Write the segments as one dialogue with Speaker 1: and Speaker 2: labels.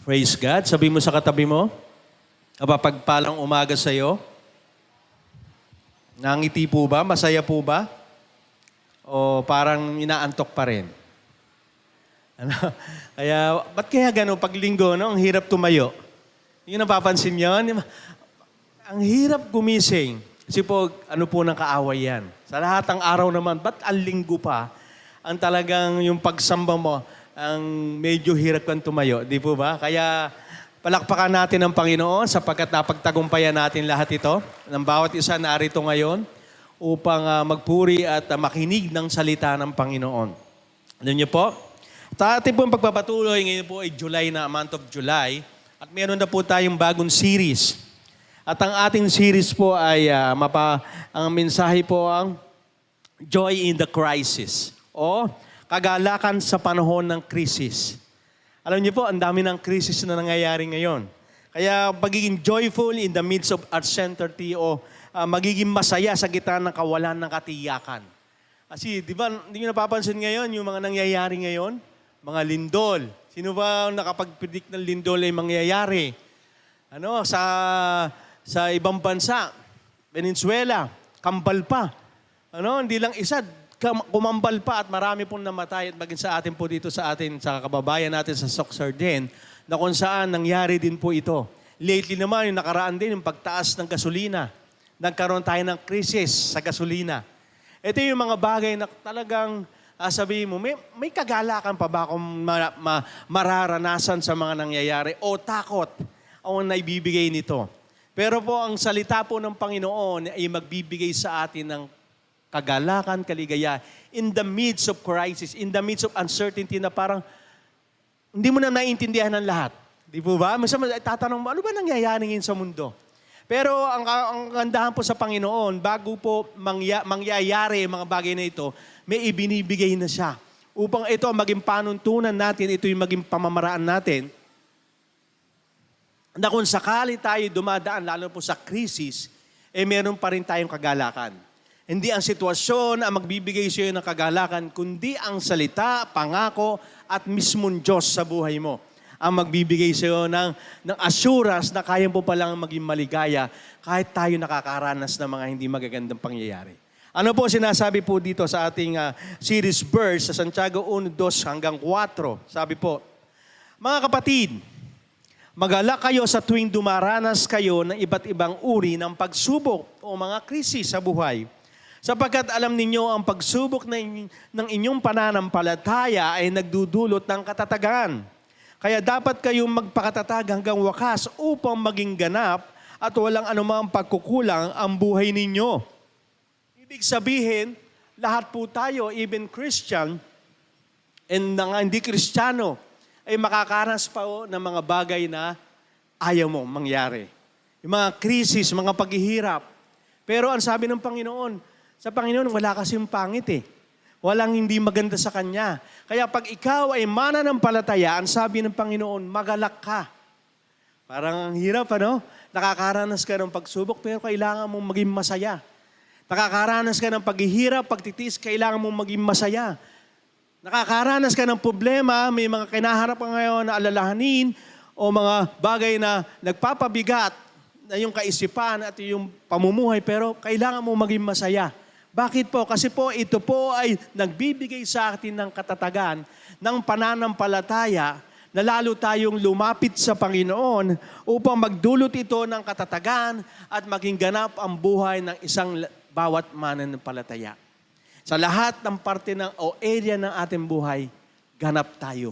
Speaker 1: Praise God. Sabi mo sa katabi mo, mapapagpalang umaga sa iyo. Nangiti po ba? Masaya po ba? O parang inaantok pa rin? Ano? Kaya, ba't kaya gano'n? Pag linggo, no? Ang hirap tumayo. Hindi napapansin yun? Ang hirap gumising. Kasi po, ano po ng kaaway yan? Sa lahat ng araw naman, ba't ang linggo pa? Ang talagang yung pagsamba mo, ang medyo hirap kang tumayo. Di po ba? Kaya palakpakan natin ang Panginoon sapagkat napagtagumpayan natin lahat ito. Ng bawat isa narito ngayon upang magpuri at makinig ng salita ng Panginoon. Alam niyo po? Sa ating pong pagpapatuloy, ngayon po ay July na, month of July. At meron na po tayong bagong series. At ang ating series po ay ang mensahe po ang Joy in the Crisis o kagalakan sa panahon ng krisis. Alam niyo po, ang dami ng krisis na nangyayari ngayon. Kaya pagiging joyful in the midst of uncertainty o magiging masaya sa gitna ng kawalan ng katiyakan. Kasi, di ba, hindi niyo napapansin ngayon yung mga nangyayari ngayon? Mga lindol. Sino ba nakapag-predict ng lindol ay mangyayari? Sa ibang bansa, Venezuela, kambal pa. Hindi lang isa, kumambal pa at marami pong namatay at maging sa atin po dito sa kababayan natin sa Soxarden na kung saan nangyari din po ito. Lately naman, yung nakaraan din, yung pagtaas ng gasolina. Nagkaroon tayo ng krisis sa gasolina. Ito yung mga bagay na talagang sabihin mo, may kagalakan pa ba kung mararanasan sa mga nangyayari o takot ang naibibigay nito. Pero po, ang salita po ng Panginoon ay magbibigay sa atin ng kagalakan, kaligaya, in the midst of crisis, in the midst of uncertainty na parang hindi mo na naiintindihan ng lahat. Di po ba? Minsan tatanong mo, ano ba nangyayari ngayon sa mundo? Pero ang gandahan po sa Panginoon, bago po mangyayari ang mga bagay na ito, may ibinibigay na siya. Upang ito maging panuntunan natin, ito yung maging pamamaraan natin, na kung sakali tayo dumadaan, lalo po sa krisis, meron pa rin tayong kagalakan. Hindi ang sitwasyon ang magbibigay sa iyo ng kagalakan, kundi ang salita, pangako, at mismong Diyos sa buhay mo. Ang magbibigay sa iyo ng assurance na kaya po palang maging maligaya kahit tayo nakakaranas ng mga hindi magagandang pangyayari. Ano po sinasabi po dito sa ating series verse sa Santiago 1:2 hanggang 4? Sabi po, mga kapatid, mag-alala kayo sa tuwing dumaranas kayo ng iba't ibang uri ng pagsubok o mga krisis sa buhay. Sapagkat alam ninyo ang pagsubok ng inyong pananampalataya ay nagdudulot ng katatagan. Kaya dapat kayong magpakatatag hanggang wakas upang maging ganap at walang anumang pagkukulang ang buhay ninyo. Ibig sabihin, lahat po tayo, even Christian and hindi Kristiyano, ay makakaranas pa ng mga bagay na ayaw mo mangyari. Yung mga krisis, mga paghihirap. Pero ang sabi ng Panginoon, sa Panginoon, wala kasing pangit eh. Walang hindi maganda sa Kanya. Kaya pag ikaw ay mananampalataya, ang sabi ng Panginoon, magalak ka. Parang ang hirap, Nakakaranas ka ng pagsubok, pero kailangan mong maging masaya. Nakakaranas ka ng paghihirap, pagtitis, kailangan mong maging masaya. Nakakaranas ka ng problema, may mga kinaharap ka ngayon na alalahanin o mga bagay na nagpapabigat na yung kaisipan at yung pamumuhay, pero kailangan mong maging masaya. Bakit po? Kasi po ito po ay nagbibigay sa atin ng katatagan, ng pananampalataya na lalo tayong lumapit sa Panginoon upang magdulot ito ng katatagan at maging ganap ang buhay ng isang bawat mananampalataya. Sa lahat ng parte o area ng ating buhay, ganap tayo.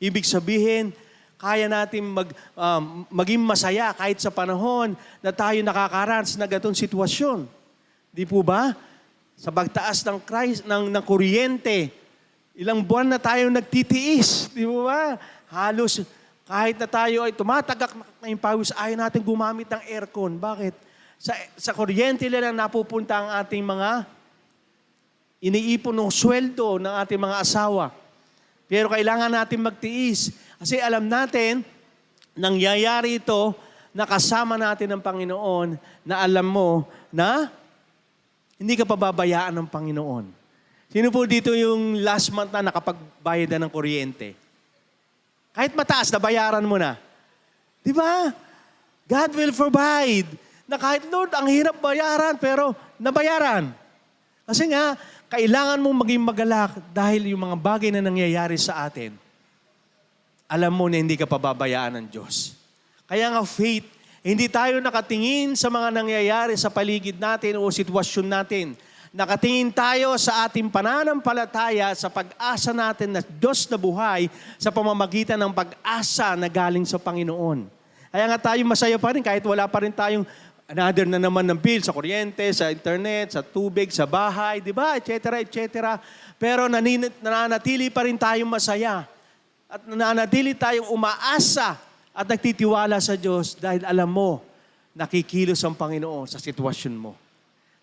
Speaker 1: Ibig sabihin, kaya natin maging masaya kahit sa panahon na tayo nakakaranas na gatong sitwasyon. Di po ba? Sa pagtaas ng kuryente, ilang buwan na tayo nagtitiis. Di po ba? Halos kahit na tayo ay tumatagak na yung pawis, ayaw natin gumamit ng aircon. Bakit? Sa kuryente lang napupunta ang ating mga iniipon ng sweldo ng ating mga asawa. Pero kailangan natin magtiis. Kasi alam natin, nangyayari ito na kasama natin ng Panginoon na alam mo na hindi ka pababayaan ng Panginoon. Sino po dito yung last month na nakapagbayad na ng kuryente? Kahit mataas, nabayaran mo na. Di ba? God will provide. Na kahit, Lord, ang hirap bayaran, pero nabayaran. Kasi nga, kailangan mong maging magalak dahil yung mga bagay na nangyayari sa atin, alam mo na hindi ka pababayaan ng Diyos. Kaya nga faith, hindi tayo nakatingin sa mga nangyayari sa paligid natin o sitwasyon natin. Nakatingin tayo sa ating pananampalataya sa pag-asa natin na Diyos na buhay sa pamamagitan ng pag-asa na galing sa Panginoon. Kaya nga tayo masaya pa rin kahit wala pa rin tayong another na naman ng bill sa kuryente, sa internet, sa tubig, sa bahay, di ba? Et cetera. Pero nananatili pa rin tayong masaya. At nananatili tayong umaasa at nagtitiwala sa Diyos dahil alam mo, nakikilos ang Panginoon sa sitwasyon mo.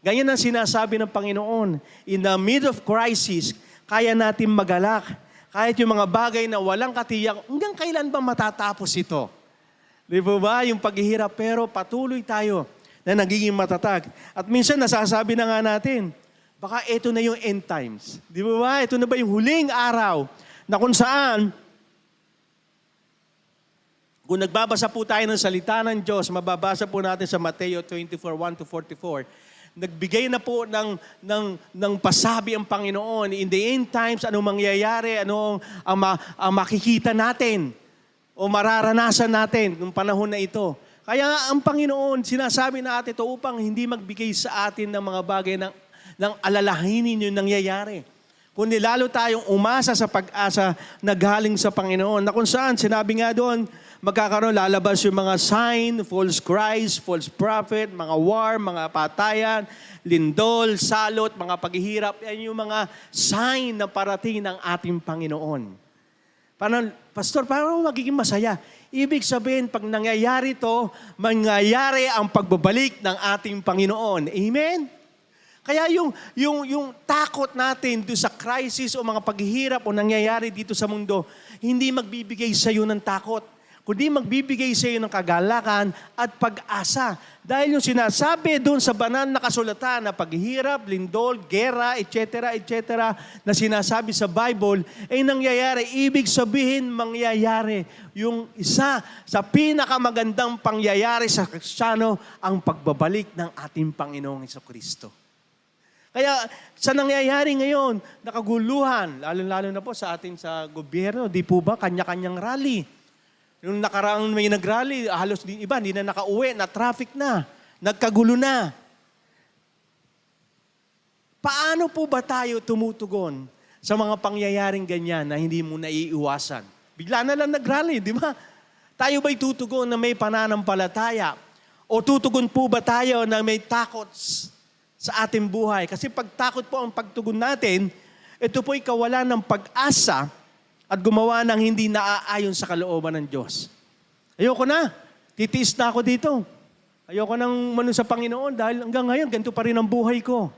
Speaker 1: Ganyan ang sinasabi ng Panginoon. In the midst of crisis, kaya natin magalak. Kahit yung mga bagay na walang katiyak, hanggang kailan ba matatapos ito? Di ba? Yung paghihirap, pero patuloy tayo na nagiging matatag. At minsan nasasabi na nga natin, baka ito na yung end times. Di ba? Ito na ba yung huling araw na kung saan, kung nagbabasa po tayo ng salita ng Diyos, mababasa po natin sa Mateo 24:1-44, nagbigay na po ng pasabi ang Panginoon. In the end times, anong mangyayari, anong ang makikita natin o mararanasan natin ng panahon na ito. Kaya ang Panginoon, sinasabi natin ito upang hindi magbigay sa atin ng mga bagay ng alalahanin yung nangyayari. Kundi lalo tayong umasa sa pag-asa na galing sa Panginoon. Na kung saan, sinabi nga doon, magkakaroon, lalabas yung mga sign, false Christ, false prophet, mga war, mga patayan, lindol, salot, mga paghihirap. Yan yung mga sign na parating ng ating Panginoon. Pastor, paano magiging masaya? Ibig sabihin, pag nangyayari ito, mangyayari ang pagbabalik ng ating Panginoon. Amen? Kaya yung takot natin doon sa crisis o mga paghihirap o nangyayari dito sa mundo, hindi magbibigay sa iyo ng takot, kundi magbibigay sa iyo ng kagalakan at pag-asa. Dahil yung sinasabi doon sa banal na kasulatan na paghihirap, lindol, gera, etc., na sinasabi sa Bible, ay nangyayari. Ibig sabihin, mangyayari. Yung isa sa pinakamagandang pangyayari sa Kristiyano, ang pagbabalik ng ating Panginoong Jesucristo. Kaya sa nangyayari ngayon, nakaguluhan, lalo-lalo na po sa ating sa gobyerno, di po ba, kanya-kanyang rally. Yung nakaraang may nag-rally, halos din iba, hindi na nakauwi, na traffic na, nagkagulo na. Paano po ba tayo tumutugon sa mga pangyayaring ganyan na hindi mo naiiwasan? Bigla na lang nag-rally, di ba? Tayo ba'y tutugon na may pananampalataya? O tutugon po ba tayo na may takot sa ating buhay? Kasi pag takot po ang pagtugon natin, ito po'y kawalan ng pag-asa at gumawa ng hindi naaayon sa kalooban ng Diyos. Ayoko na. Titiis na ako dito. Ayoko nang mano sa Panginoon dahil hanggang ngayon, ganito pa rin ang buhay ko.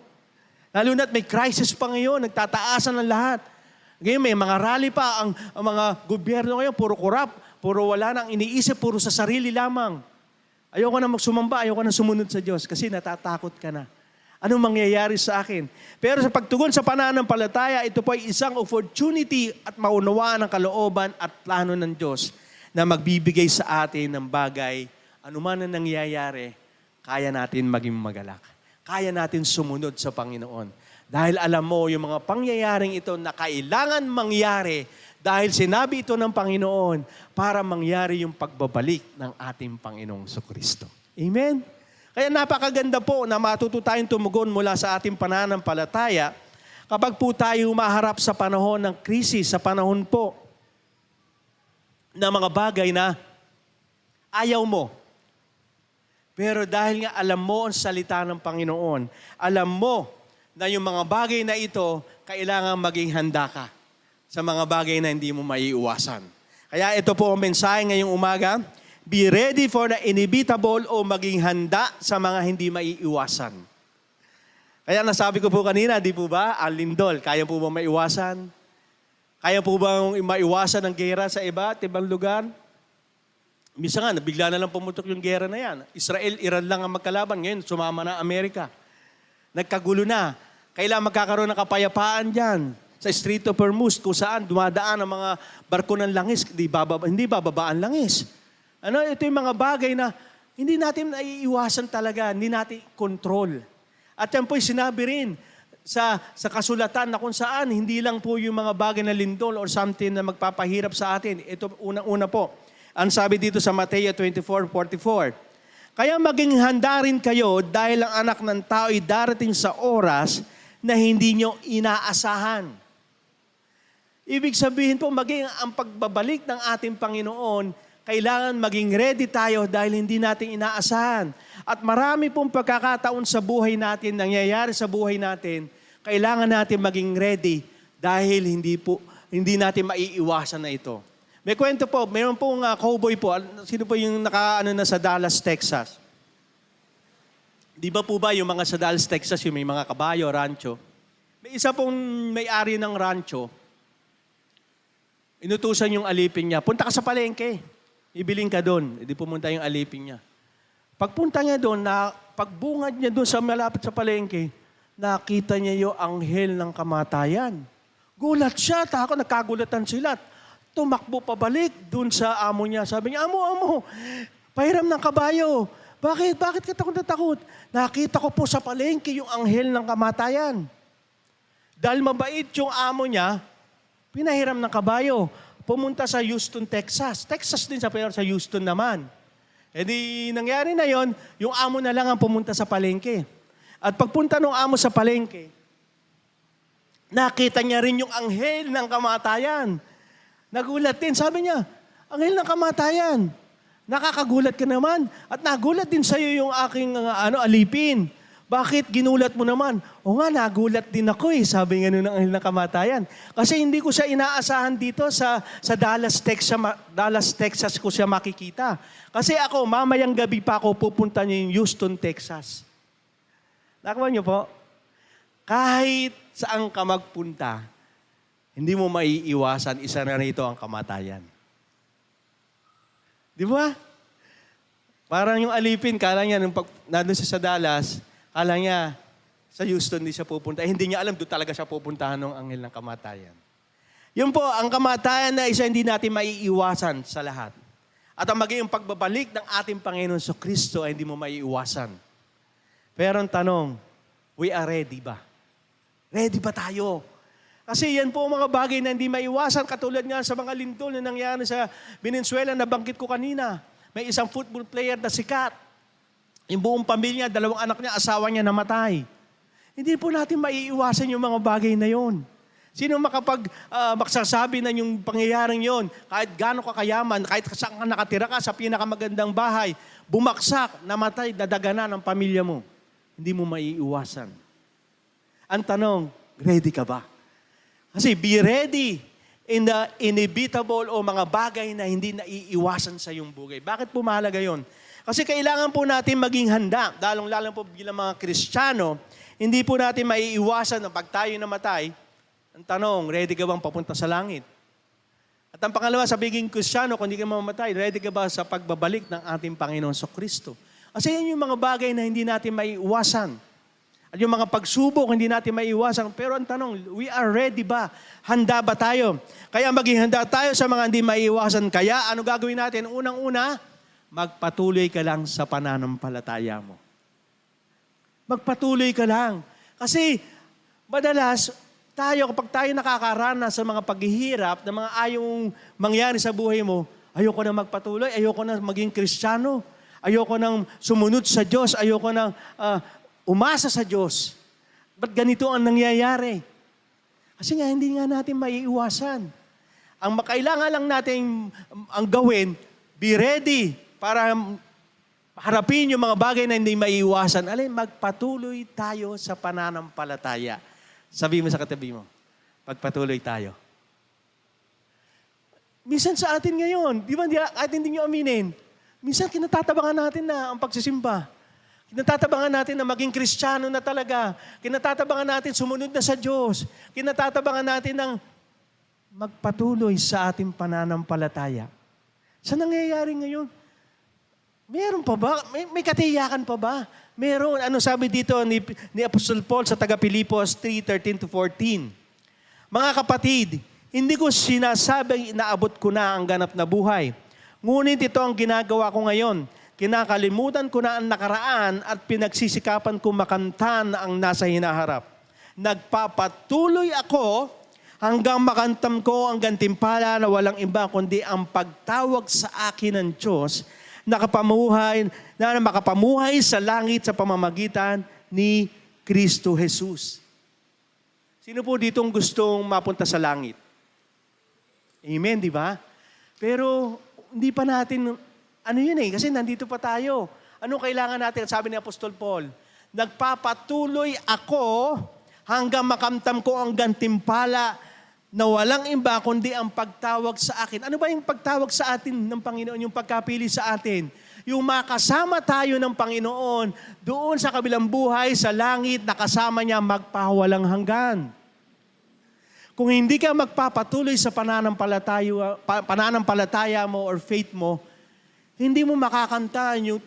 Speaker 1: Lalo na't may crisis pa ngayon, nagtataasan ng lahat. Ngayon may mga rally pa, ang mga gobyerno ngayon, puro corrupt, puro wala nang iniisip, puro sa sarili lamang. Ayoko na magsumamba, ayoko na sumunod sa Diyos kasi natatakot ka na. Anong mangyayari sa akin? Pero sa pagtugon sa pananampalataya, ito po ay isang opportunity at maunawaan ang kalooban at plano ng Diyos na magbibigay sa atin ng bagay, anuman na nangyayari, kaya natin maging magalak. Kaya natin sumunod sa Panginoon. Dahil alam mo, yung mga pangyayaring ito na kailangan mangyari dahil sinabi ito ng Panginoon para mangyari yung pagbabalik ng ating Panginoong Jesucristo. Amen? Kaya napakaganda po na matuto tayong tumugon mula sa ating pananampalataya kapag po tayo humaharap sa panahon ng krisis, sa panahon po ng mga bagay na ayaw mo. Pero dahil nga alam mo ang salita ng Panginoon, alam mo na yung mga bagay na ito, kailangan maging handa ka sa mga bagay na hindi mo maiiwasan. Kaya ito po ang mensahe ngayong umaga. Be ready for the inevitable o maging handa sa mga hindi maiiwasan. Kaya nasabi ko po kanina, di po ba, ang lindol, kaya po ba maiwasan? Kaya po ba maiwasan ang gera sa ibang lugar? Misa nga, bigla na lang pumutok yung gera na yan. Israel, Iran lang ang magkalaban. Ngayon, sumama na Amerika. Nagkagulo na. Kailangan magkakaroon ng kapayapaan dyan. sa Strait of Hormuz, kung saan dumadaan ang mga barko ng langis, hindi bababaan langis. Ito yung mga bagay na hindi natin naiiwasan talaga, hindi natin control. At yan po'y sinabi rin sa kasulatan na kung saan hindi lang po yung mga bagay na lindol or something na magpapahirap sa atin. Ito unang-una po. Ang sabi dito sa Mateo 24:44. Kaya maging handa rin kayo dahil ang anak ng tao ay darating sa oras na hindi nyo inaasahan. Ibig sabihin po, maging ang pagbabalik ng ating Panginoon, kailangan maging ready tayo dahil hindi natin inaasahan. At marami pong pagkakataon sa buhay natin, nangyayari sa buhay natin, kailangan natin maging ready dahil hindi natin maiiwasan na ito. May kwento po, mayroon pong cowboy po. Sino po yung na sa Dallas, Texas? Di ba po ba yung mga sa Dallas, Texas, yung may mga kabayo, rancho? May isa pong may-ari ng rancho, inutusan yung alipin niya, punta ka sa palengke, ibilin ka doon. Hindi pumunta yung alipin niya. Pagpunta niya doon, pagbungad niya doon sa malapit sa palengke, nakita niya yung anghel ng kamatayan. Gulat siya, nagkagulatan sila. Tumakbo pabalik dun sa amo niya. Sabi niya, amo, pahiram ng kabayo. Bakit? Bakit ka takot? Nakita ko po sa palengke yung anghel ng kamatayan. Dahil mabait yung amo niya, pinahiram ng kabayo. Pumunta sa Houston, Texas. Texas din pero sa Houston naman. E di nangyari na yon, yung amo na lang ang pumunta sa palengke. At pagpunta ng amo sa palengke, nakita niya rin yung anghel ng kamatayan. Nagulat din. Sabi niya, anghel ng kamatayan. Nakakagulat ka naman. At nagulat din sa'yo yung aking alipin. Bakit ginulat mo naman? O nga, nagulat din ako sabi nga ng anghel ng kamatayan. Kasi hindi ko siya inaasahan dito sa Dallas, Texas. Dallas, Texas ko siya makikita. Kasi ako, mamayang gabi pa ako pupunta niyo yung Houston, Texas. Nakakuha niyo po? Kahit saan ka magpunta, hindi mo maiiwasan, isa na rito ang kamatayan. Di ba? Parang yung alipin, kala niya, nung nandun siya sa Dallas, kala niya, sa Houston di siya pupunta. Hindi niya alam, doon talaga siya pupuntahan ng anghel ng kamatayan. Yun po, ang kamatayan na isa hindi natin maiiwasan sa lahat. At ang magiging pagbabalik ng ating Panginoon sa Kristo ay hindi mo maiiwasan. Pero ang tanong, we are ready ba? Ready ba tayo? Kasi yan po mga bagay na hindi maiwasan. Katulad nga sa mga lindol na nangyari sa Venezuela na banggit ko kanina. May isang football player na sikat. Yung buong pamilya, 2 anak niya, asawa niya namatay. Hindi po natin maiiwasan yung mga bagay na yon. Sino maksasabi na yung pangyayaring yon, kahit gaano ka kayaman, kahit saan ka nakatira ka sa pinakamagandang bahay, bumagsak, namatay, dadaganan ng pamilya mo. Hindi mo maiiwasan. Ang tanong, ready ka ba? Kasi be ready in the inevitable o mga bagay na hindi naiiwasan sa iyong buhay. Bakit po mahalaga yun? Kasi kailangan po natin maging handa. Lalong-lalong po bilang mga Kristiyano, hindi po natin maiiwasan na pag tayo namatay. Ang tanong, ready ka bang papunta sa langit? At ang pangalawa, sa pagiging Kristiyano, kung hindi ka mamamatay, ready ka ba sa pagbabalik ng ating Panginoon sa Kristo? Kasi yan yung mga bagay na hindi natin maiiwasan. At yung mga pagsubok, hindi natin maiiwasan. Pero ang tanong, we are ready ba? Handa ba tayo? Kaya maging handa tayo sa mga hindi maiiwasan. Kaya ano gagawin natin? Unang-una, magpatuloy ka lang sa pananampalataya mo. Magpatuloy ka lang. Kasi madalas, kapag tayo nakakaranas sa mga paghihirap, na mga ayong mangyari sa buhay mo, ayoko na magpatuloy, ayoko na maging Kristiyano, ayoko nang sumunod sa Diyos, ayoko nang umasa sa Diyos. Ba't ganito ang nangyayari? Kasi nga, hindi nga natin maiiwasan. Ang makailangan lang natin ang gawin, be ready para harapin yung mga bagay na hindi maiiwasan. Magpatuloy tayo sa pananampalataya. Sabi mo sa katabi mo, magpatuloy tayo. Minsan sa atin ngayon, di ba, kahit hindi nyo aminin, minsan kinatatabangan natin na ang pagsisimba. Kinatatabangan natin na maging Kristiyano na talaga. Kinatatabangan natin sumunod na sa Diyos. Kinatatabangan natin ng magpatuloy sa ating pananampalataya. Sa nangyayari ngayon, meron pa ba? May katiyakan pa ba? Meron. Ano sabi dito ni Apostol Paul sa taga Pilipos 3:13-14? Mga kapatid, hindi ko sinasabing inaabot ko na ang ganap na buhay. Ngunit ito ang ginagawa ko ngayon. Kinakalimutan ko na ang nakaraan at pinagsisikapan ko makamtan ang nasa hinaharap. Nagpapatuloy ako hanggang makantam ko ang gantimpala na walang iba kundi ang pagtawag sa akin ng Diyos na makapamuhay sa langit sa pamamagitan ni Kristo Jesus. Sino po ditong gustong mapunta sa langit? Amen, di ba? Pero hindi pa natin, kasi nandito pa tayo. Ano kailangan natin? Sabi ni Apostol Paul, nagpapatuloy ako hanggang makamtam ko ang gantimpala na walang iba kundi ang pagtawag sa akin. Ano ba yung pagtawag sa atin ng Panginoon? Yung pagkapili sa atin. Yung makasama tayo ng Panginoon doon sa kabilang buhay, sa langit, na kasama niya magpawalang hanggan. Kung hindi ka magpapatuloy sa pananampalataya mo or faith mo, hindi mo makakantaan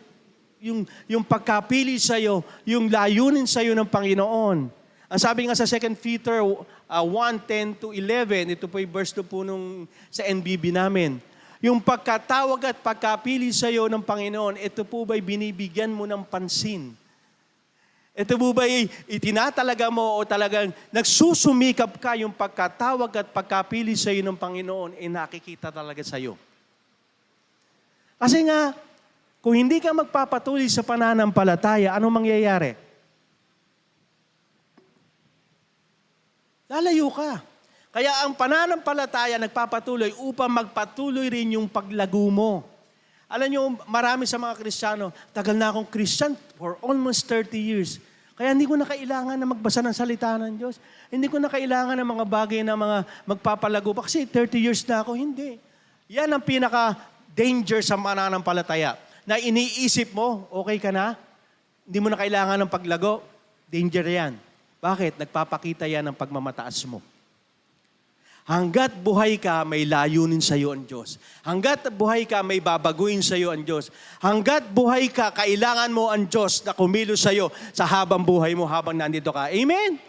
Speaker 1: yung pagkapili sa'yo, yung layunin sa'yo ng Panginoon. Ang sabi nga sa 2 Peter 1:10-11, ito po yung verse po sa NBB namin. Yung pagkatawag at pagkapili sa'yo ng Panginoon, ito po ba'y binibigyan mo ng pansin? Ito po ba'y itinatalaga mo o talagang nagsusumikap ka yung pagkatawag at pagkapili sa'yo ng Panginoon, nakikita talaga sa'yo. Kasi nga, kung hindi ka magpapatuloy sa pananampalataya, anong mangyayari? Lalayo ka. Kaya ang pananampalataya nagpapatuloy upang magpatuloy rin yung paglago mo. Alam nyo, marami sa mga Kristiyano, tagal na akong Christian for almost 30 years. Kaya hindi ko na kailangan na magbasa ng salita ng Diyos. Hindi ko na kailangan ng mga bagay na mga magpapalago pa. Kasi 30 years na ako, hindi. Yan ang pinaka-danger sa pananampalataya. Na iniisip mo, okay ka na? Hindi mo na kailangan ng paglago. Danger yan. Bakit? Nagpapakita yan ng pagmamataas mo. Hanggat buhay ka, may layunin sa iyo ang Diyos. Hanggat buhay ka, may babaguhin sa iyo ang Diyos. Hanggat buhay ka, kailangan mo ang Diyos na kumilos sa iyo sa habang buhay mo, habang nandito ka. Amen?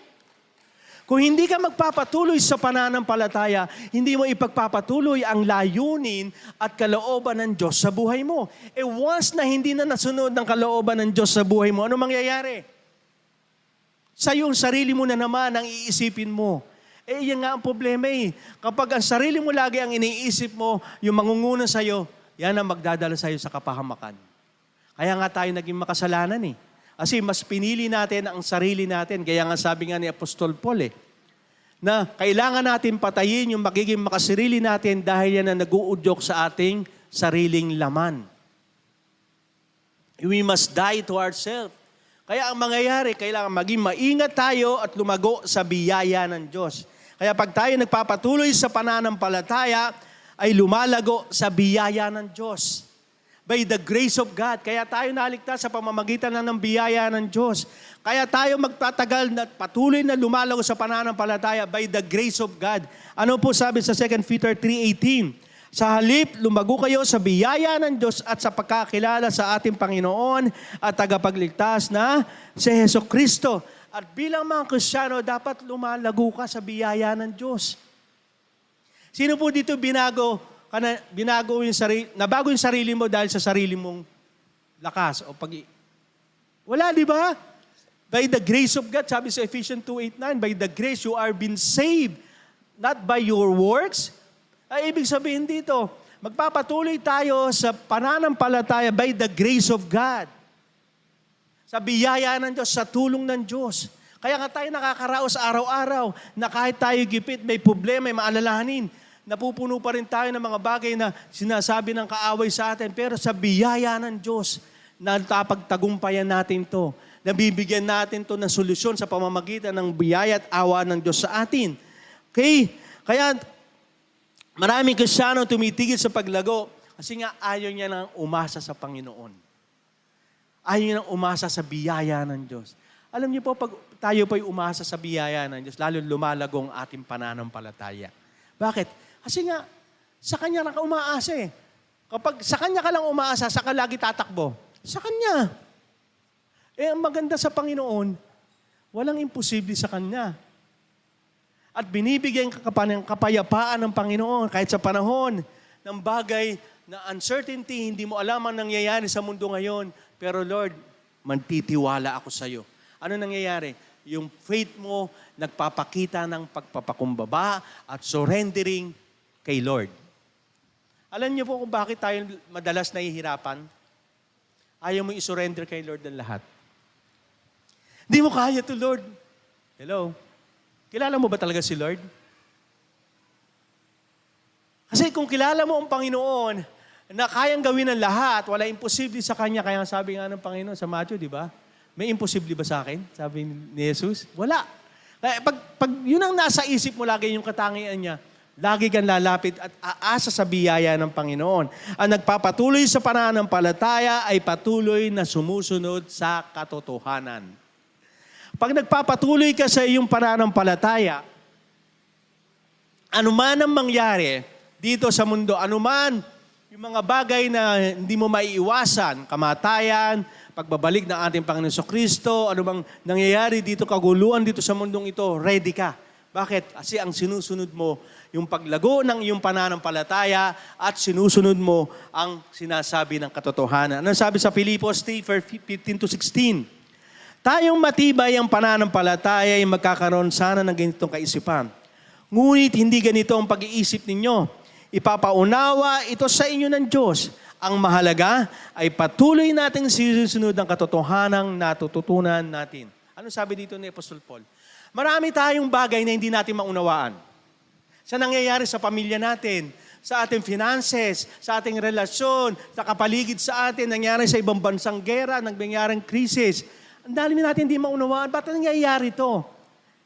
Speaker 1: Kung hindi ka magpapatuloy sa pananampalataya, hindi mo ipagpapatuloy ang layunin at kalooban ng Diyos sa buhay mo. Once na hindi na nasunod ng kalooban ng Diyos sa buhay mo, ano mangyayari? Sa iyong sarili mo na naman ang iisipin mo. Yan nga ang problema eh. Kapag ang sarili mo lagi ang iniisip mo, yung mangunguna sa'yo, yan ang magdadala sa'yo sa kapahamakan. Kaya nga tayo naging makasalanan eh. Kasi mas pinili natin ang sarili natin. Kaya nga sabi nga ni Apostol Paul na kailangan natin patayin yung magiging makasarili natin dahil yan ang nag-uudyok sa ating sariling laman. We must die to ourselves. Kaya ang mangyayari, kailangan maging maingat tayo at lumago sa biyaya ng Diyos. Kaya pag tayo nagpapatuloy sa pananampalataya, ay lumalago sa biyaya ng Diyos. By the grace of God. Kaya tayo naligtas sa pamamagitan ng biyaya ng Diyos. Kaya tayo magtatagal na patuloy na lumalago sa pananampalataya by the grace of God. Ano po sabi sa 2 Peter 3:18? Sa halip, lumago kayo sa biyaya ng Diyos at sa pagkakilala sa ating Panginoon at tagapagligtas na si Jesucristo. At bilang mga Kristiyano, dapat lumalago ka sa biyaya ng Diyos. Sino po dito nabago yung sarili mo dahil sa sarili mong lakas o wala, di ba? By the grace of God, sabi sa Ephesians 2:8-9, by the grace you are been saved, not by your works. Ay, ibig sabihin dito, magpapatuloy tayo sa pananampalataya by the grace of God. Sa biyaya ng Diyos, sa tulong ng Diyos. Kaya nga tayo nakakaraos araw-araw na kahit tayo gipit, may problema, may maalalahanin, napupuno pa rin tayo ng mga bagay na sinasabi ng kaaway sa atin. Pero sa biyaya ng Diyos, natapagtagumpayan natin to. Nabibigyan natin to ng solusyon sa pamamagitan ng biyaya at awa ng Diyos sa atin. Okay? Kaya maraming Kristiyano tumitigil sa paglago kasi nga ayaw niya nang umasa sa Panginoon. Ayaw niya nang umasa sa biyaya ng Diyos. Alam niyo po, pag tayo po'y umasa sa biyaya ng Diyos, lalo lumalagong ating pananampalataya. Bakit? Kasi nga, sa Kanya lang ka umaasa eh. Kapag sa Kanya ka lang umaasa, sa ka lagi tatakbo. Sa Kanya. Ang maganda sa Panginoon, walang imposible sa Kanya. At binibigyan ka pa ng kapayapaan ng Panginoon kahit sa panahon ng bagay na uncertainty, hindi mo alam ang nangyayari sa mundo ngayon. Pero Lord, magtitiwala ako sa iyo. Ano nangyayari? Yung faith mo nagpapakita ng pagpapakumbaba at surrendering kay Lord. Alam niyo po kung bakit tayo madalas nahihirapan? Ayaw mo isurrender kay Lord ng lahat. Hindi mo kaya to, Lord. Hello? Kilala mo ba talaga si Lord? Kasi kung kilala mo ang Panginoon na kayang gawin ang lahat, wala imposible sa Kanya. Kaya sabi nga ng Panginoon sa Matthew, di ba? May imposible ba sa akin? Sabi ni Jesus. Wala. Kaya pag yun ang nasa isip mo lagi yung katangian niya, lagi kang lalapit at aasa sa biyaya ng Panginoon. Ang nagpapatuloy sa pananampalataya ay patuloy na sumusunod sa katotohanan. Pag nagpapatuloy ka sa iyong pananampalataya, anuman ang mangyari dito sa mundo, anuman yung mga bagay na hindi mo maiiwasan, kamatayan, pagbabalik ng ating Panginoon Kristo, anumang nangyayari dito, kaguluhan dito sa mundong ito, ready ka. Bakit? Kasi ang sinusunod mo, yung paglago ng iyong pananampalataya at sinusunod mo ang sinasabi ng katotohanan. Ano sabi sa Filipos 3:15-16? Tayong matibay ang pananampalataya ay magkakaroon sana ng ganitong kaisipan. Ngunit hindi ganito ang pag-iisip ninyo. Ipapaunawa ito sa inyo ng Diyos. Ang mahalaga ay patuloy nating sinusunod ang katotohanang natututunan natin. Ano sabi dito ni Apostol Paul? Marami tayong bagay na hindi natin maunawaan. Sa nangyayari sa pamilya natin, sa ating finances, sa ating relasyon, sa kapaligid sa atin, nangyayari sa ibang bansang gera, nangyayaring krisis. Ang dami natin hindi maunawaan. Ba't nangyayari ito?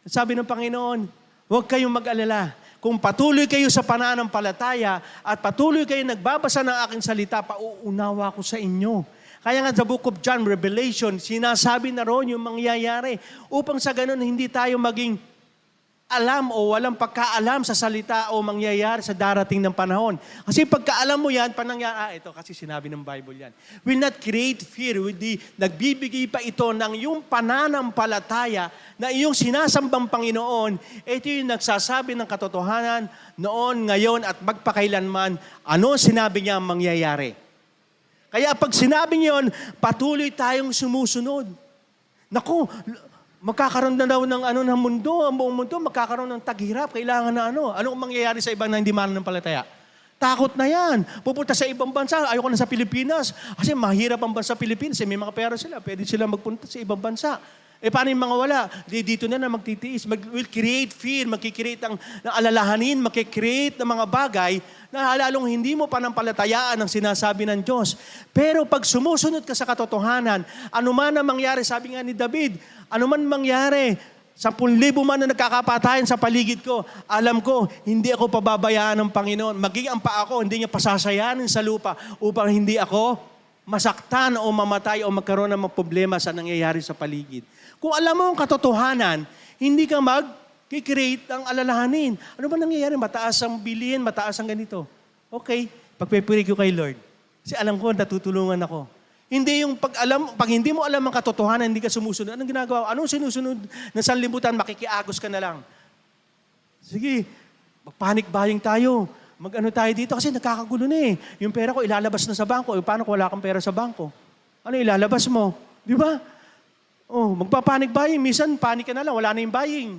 Speaker 1: Sabi ng Panginoon, huwag kayong mag-alala. Kung patuloy kayo sa pananampalataya at patuloy kayo nagbabasa ng aking salita, pauunawa ko sa inyo. Kaya nga sa Book of John, Revelation, sinasabi na roon yung mangyayari upang sa ganun hindi tayo maging alam o walang pagkaalam sa salita o mangyayari sa darating ng panahon. Kasi pagkaalam mo yan, ito kasi sinabi ng Bible yan. Will not create fear. Nagbibigay pa ito ng yung pananampalataya na iyong sinasambang Panginoon. Ito yung nagsasabi ng katotohanan noon, ngayon at magpakailanman. Ano sinabi niya mangyayari? Kaya pag sinabi niyon, patuloy tayong sumusunod. Naku, magkakaroon na daw ng mundo, ang buong mundo, magkakaroon ng taghirap. Kailangan na Anong mangyayari sa ibang na hindi mananampalataya? Takot na yan. Pupunta sa ibang bansa. Ayoko na sa Pilipinas. Kasi mahirap ang bansa Pilipinas. May mga pera sila. Pwede sila magpunta sa ibang bansa. Paano yung mga wala? Dito na magtitiis. Will create fear. Magkikreate ng alalahanin. Magkikreate ng mga bagay na lalong hindi mo panampalatayaan ang sinasabi ng Diyos. Pero pag sumusunod ka sa katotohanan, anuman ang mangyari, sabi nga ni David, anuman mangyari, 10,000 man na nagkakapatayan sa paligid ko, alam ko, hindi ako pababayaan ng Panginoon. Maging ang paa ko, hindi niya pasasayanin sa lupa upang hindi ako masaktan o mamatay o magkaroon ng mga problema sa nangyayari sa paligid. Kung alam mo ang katotohanan, hindi ka mag-create ang alalahanin. Ano ba nangyayari? Mataas ang bilihin, mataas ang ganito. Okay, pagpipiri ko kay Lord. Kasi alam ko, natutulungan ako. Hindi yung pag hindi mo alam ang katotohanan, hindi ka sumusunod. Anong ginagawa? Anong sinusunod na sanlibutan? Makikiagos ka na lang. Sige, mag-panic buying tayo. Mag-ano tayo dito kasi nakakagulo na eh. Yung pera ko ilalabas na sa bangko. Paano kung wala kang pera sa bangko? Ano ilalabas mo? Di ba? Magpa-panic buying. Minsan, panic ka na lang. Wala na yung buying.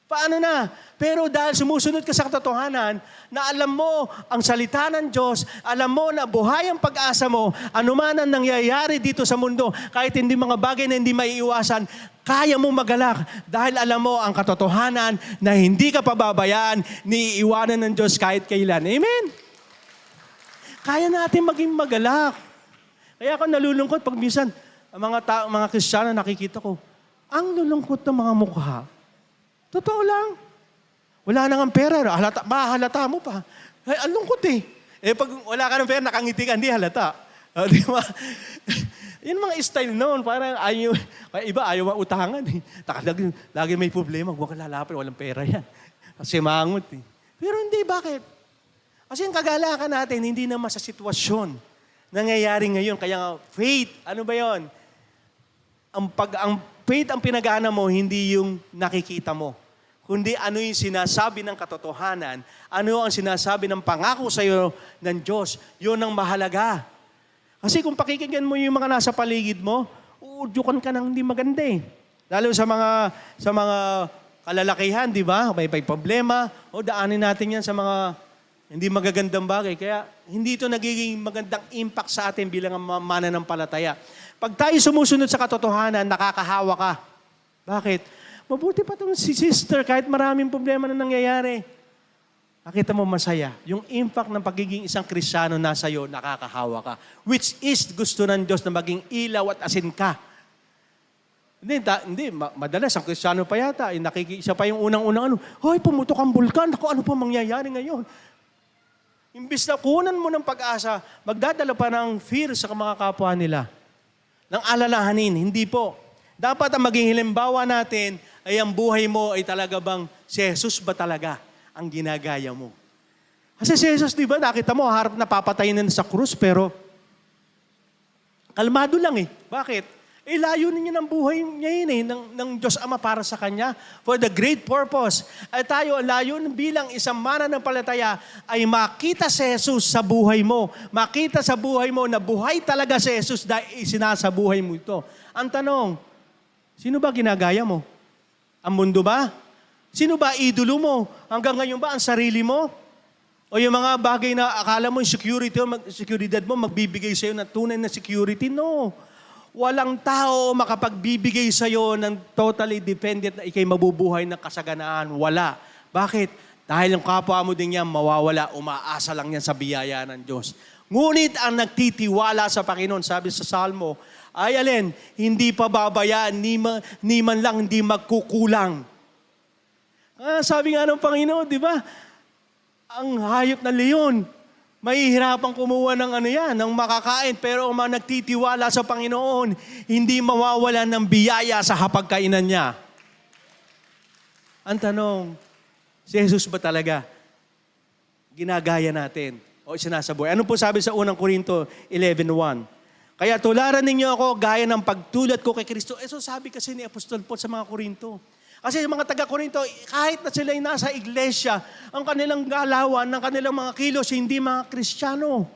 Speaker 1: Paano na? Pero dahil sumusunod ka sa katotohanan, na alam mo ang salita ng Diyos, alam mo na buhay ang pag-asa mo, anuman ang nangyayari dito sa mundo, kahit hindi mga bagay na hindi maiiwasan, kaya mo magalak dahil alam mo ang katotohanan na hindi ka pababayaan, ni iiwanan ng Diyos kahit kailan. Amen? Kaya natin maging magalak. Kaya ako nalulungkot pag minsan, mga Kristiyano nakikita ko, ang lulungkot ng mga mukha. Totoo lang. Wala na nga pera. Mahalata mo pa. Ay, ang lungkot eh. Pag wala ka ng pera, nakangiti ka, hindi halata. Di ba? Yun mga style noon. Parang iba ayaw mautangan eh. Lagi may problema. Huwag ka lalapit. Walang pera yan. Kasi mangot eh. Pero hindi, bakit? Kasi ang kagalakan natin, hindi naman sa sitwasyon nangyayari ngayon. Kaya faith, ano ba yon? Ang faith ang pinagana mo, hindi yung nakikita mo. kundi ano yung sinasabi ng katotohanan, ano ang sinasabi ng pangako sa iyo ng Diyos. Yun ang mahalaga. Kasi kung pakikinggan mo yung mga nasa paligid mo, uudyukan ka ng hindi maganda eh. Lalo sa mga kalalakihan, di ba? May problema, o daanin natin yan sa mga hindi magagandang bagay. Kaya hindi ito nagiging magandang impact sa atin bilang mananampalataya. Pag tayo sumusunod sa katotohanan, nakakahawa ka. Bakit? Mabuti pa itong si sister kahit maraming problema na nangyayari. Nakita mo masaya. Yung impact ng pagiging isang Kristiyano nasa iyo, nakakahawa ka. Which is gusto ng Diyos na maging ilaw at asin ka. Madalas ang Kristiyano pa yata, siya pa yung unang-unang hoy, pumutok ang bulkan, ano pa mangyayari ngayon? Imbis na kunan mo ng pag-asa, magdadala pa ng fear sa mga kapwa nila. Ng alalahanin, hindi po. Dapat ang maging halimbawa natin ay ang buhay mo ay talaga bang si Jesus ba talaga ang ginagaya mo? Kasi si Jesus, di ba, nakita mo, harap na papatayin na sa krus, pero kalmado lang eh. Bakit? Layunin niya ng buhay niya yun eh, ng Diyos Ama para sa Kanya for the great purpose. At tayo, layunin bilang isang mananampalataya ay makita si Jesus sa buhay mo. Makita sa buhay mo na buhay talaga si Jesus dahil sinasabuhay mo ito. Ang tanong, sino ba ginagaya mo? Ang mundo ba? Sino ba idolo mo? Hanggang ngayon ba ang sarili mo? O yung mga bagay na akala mo yung seguridad mo magbibigay sa'yo ng tunay na security? No. Walang tao makapagbibigay sa'yo ng totally dependent na ikay mabubuhay ng kasaganaan. Wala. Bakit? Dahil ang kapwa mo din yan mawawala, umaasa lang yan sa biyaya ng Diyos. Ngunit ang nagtitiwala sa Panginoon, sabi sa Salmo, ay alin, hindi pa babayaan, ni man lang hindi magkukulang. Sabi nga ng Panginoon, di ba? Ang hayop na leon, mahihirapang kumuha ng makakain, pero ang mga nagtitiwala sa Panginoon, hindi mawawala ng biyaya sa hapagkainan niya. Ang tanong, si Jesus ba talaga ginagaya natin o sinasabuhay? Ano po sabi sa unang Korinto 11:1? Kaya tularan ninyo ako gaya ng pagtulad ko kay Kristo. So sabi kasi ni Apostol Paul sa mga Korinto. Kasi yung mga taga-Korinto, kahit na sila ay nasa iglesia, ang kanilang galawan, ng kanilang mga kilos, hindi mga Kristiyano.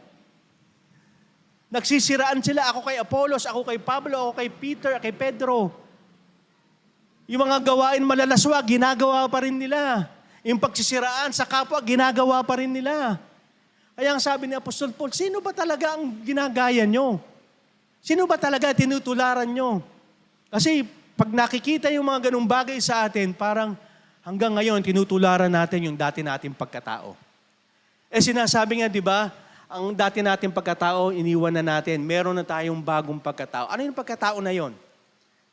Speaker 1: Nagsisiraan sila, ako kay Apollos, ako kay Pablo, ako kay Peter, kay Pedro. Yung mga gawain malalaswa, ginagawa pa rin nila. Yung pagsisiraan sa kapwa, ginagawa pa rin nila. Kaya ang sabi ni Apostol Paul, sino ba talaga ang ginagaya nyo? Sino ba talaga tinutularan nyo? Kasi pag nakikita yung mga ganung bagay sa atin, parang hanggang ngayon, tinutularan natin yung dati nating pagkatao. Sinasabi nga, di ba, ang dati nating pagkatao, iniwan na natin. Meron na tayong bagong pagkatao. Ano yung pagkatao na yon?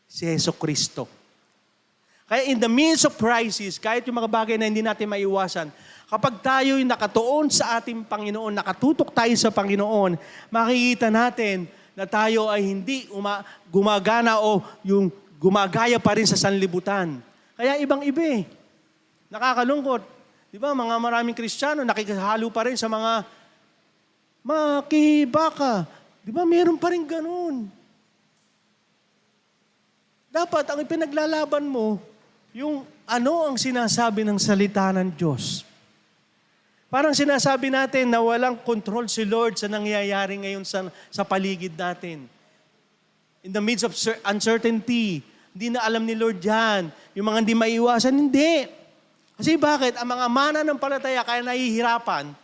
Speaker 1: Si Jesucristo. Kaya in the midst of crisis, kahit yung mga bagay na hindi natin maiwasan, kapag tayo'y nakatuon sa ating Panginoon, nakatutok tayo sa Panginoon, makikita natin na tayo ay hindi gumagana o yung gumagaya pa rin sa sanlibutan. Kaya ibang-iba eh. Nakakalungkot. Di ba, mga maraming Kristiyano, nakikihalo pa rin sa mga makibaka. Di ba, meron pa rin ganun. Dapat, ang ipinaglalaban mo, yung ano ang sinasabi ng salita ng Diyos. Parang sinasabi natin na walang control si Lord sa nangyayari ngayon sa paligid natin. In the midst of uncertainty, hindi na alam ni Lord yan. Yung mga hindi maiwasan, hindi. Kasi bakit? Ang mga mananampalataya kaya nahihirapan,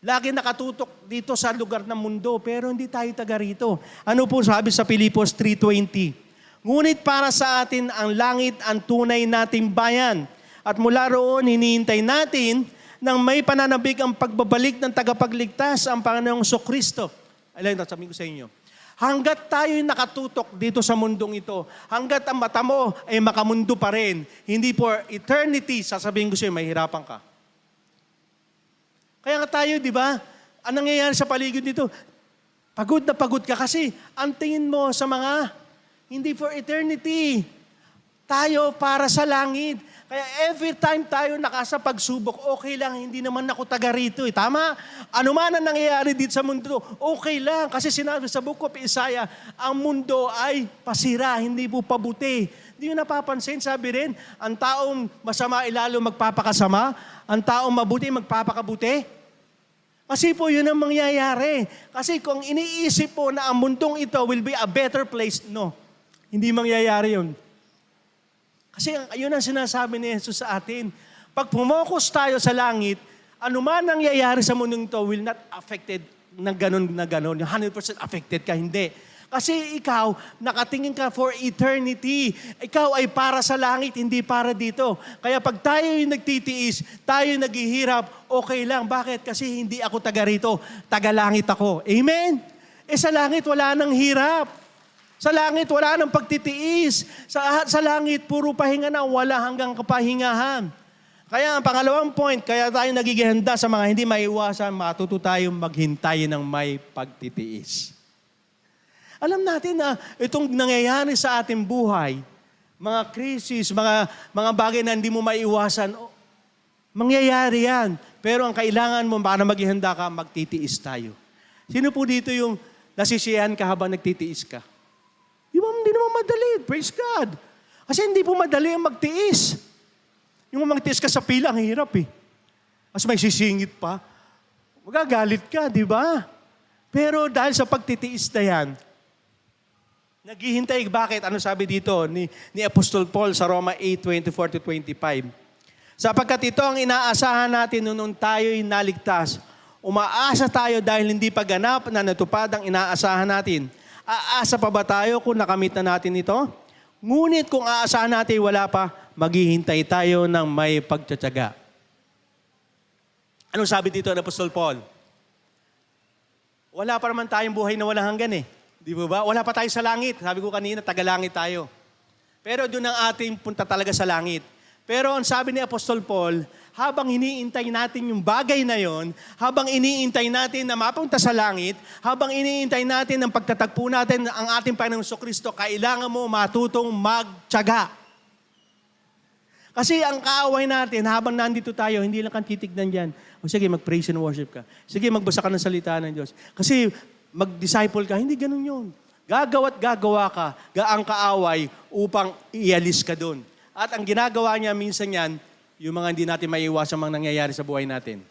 Speaker 1: lagi nakatutok dito sa lugar ng mundo, pero hindi tayo taga rito. Ano po sabi sa Filipos 3:20? Ngunit para sa atin ang langit ang tunay nating bayan. At mula roon, hinihintay natin nang may pananabik ang pagbabalik ng tagapagligtas ang Panginoong Kristo. Alam, sabihin ko sa inyo, hanggat tayo'y nakatutok dito sa mundong ito, hanggat ang mata mo ay makamundo pa rin, hindi for eternity, sasabihin ko sa'yo, mahirapan ka. Kaya nga tayo, di ba, ang nangyayari sa paligid nito, pagod na pagod ka kasi ang tingin mo sa mga, hindi for eternity. Tayo para sa langit. Kaya every time tayo nakasa pagsubok, okay lang, hindi naman ako taga rito. Tama? Ano man ang nangyayari dito sa mundo, okay lang. Kasi sinabi sa Book of Isaiah, ang mundo ay pasira, hindi po pabuti. Hindi nyo napapansin, sabi rin, ang taong masama ilalo magpapakasama, ang taong mabuti magpapakabuti. Kasi po yun ang mangyayari. Kasi kung iniisip po na ang mundong ito will be a better place, no. Hindi mangyayari yun. Kasi yun ang sinasabi ni Jesus sa atin. Pag pumokus tayo sa langit, anuman nangyayari sa mundong ito will not affected na ganon. 100% affected ka, hindi. Kasi ikaw, nakatingin ka for eternity. Ikaw ay para sa langit, hindi para dito. Kaya pag tayo yung nagtitiis, tayo yung naghihirap, okay lang. Bakit? Kasi hindi ako taga rito, taga langit ako. Amen? Sa langit wala nang hirap. Sa langit wala nang pagtitiis. Sa langit puro pahinga na, wala hanggang kapahingahan. Kaya ang pangalawang point, kaya tayo nagigihanda sa mga hindi maiwasan, matuto tayong maghintay ng may pagtitiis. Alam natin na itong nangyayari sa ating buhay, mga krisis, mga bagay na hindi mo maiwasan, mangyayari yan. Pero ang kailangan mo para maghihanda ka, magtitiis tayo. Sino po dito yung nasisiyahan ka habang nagtitiis ka? Hindi naman madali. Praise God. Kasi hindi po madali ang magtiis. Yung magtiis ka sa pila, ang hirap eh. Mas may sisingit pa. Magagalit ka, di ba? Pero dahil sa pagtitiis na yan, naghihintay. Bakit? Ano sabi dito ni Apostol Paul sa Roma 8:24-25? Sapagkat ito ang inaasahan natin noon tayo'y naligtas. Umaasa tayo dahil hindi pa ganap na natupad ang inaasahan natin. Aasa pa ba tayo kung nakamit na natin ito? Ngunit kung aasahan natin wala pa, maghihintay tayo ng may pagtsatsaga. Anong sabi dito ni Apostol Paul? Wala pa naman tayong buhay na walang hanggan eh. Di ba? Wala pa tayo sa langit. Sabi ko kanina, tagalangit tayo. Pero doon ang ating punta talaga sa langit. Pero ang sabi ni Apostol Paul, habang iniintay natin yung bagay na yon, habang iniintay natin na mapunta sa langit, habang iniintay natin ang pagtatagpo natin ang ating Panginoong Kristo, kailangan mo matutong magtiyaga. Kasi ang kaaway natin, habang nandito tayo, hindi lang kang titignan dyan. O sige, mag-praise and worship ka. Sige, magbasa ka ng salita ng Diyos. Kasi mag-disciple ka, hindi ganun yun. Gagawa ka, gaang kaaway upang ialis ka doon. At ang ginagawa niya minsan yan, yung mga hindi natin maiiwasan mga nangyayari sa buhay natin.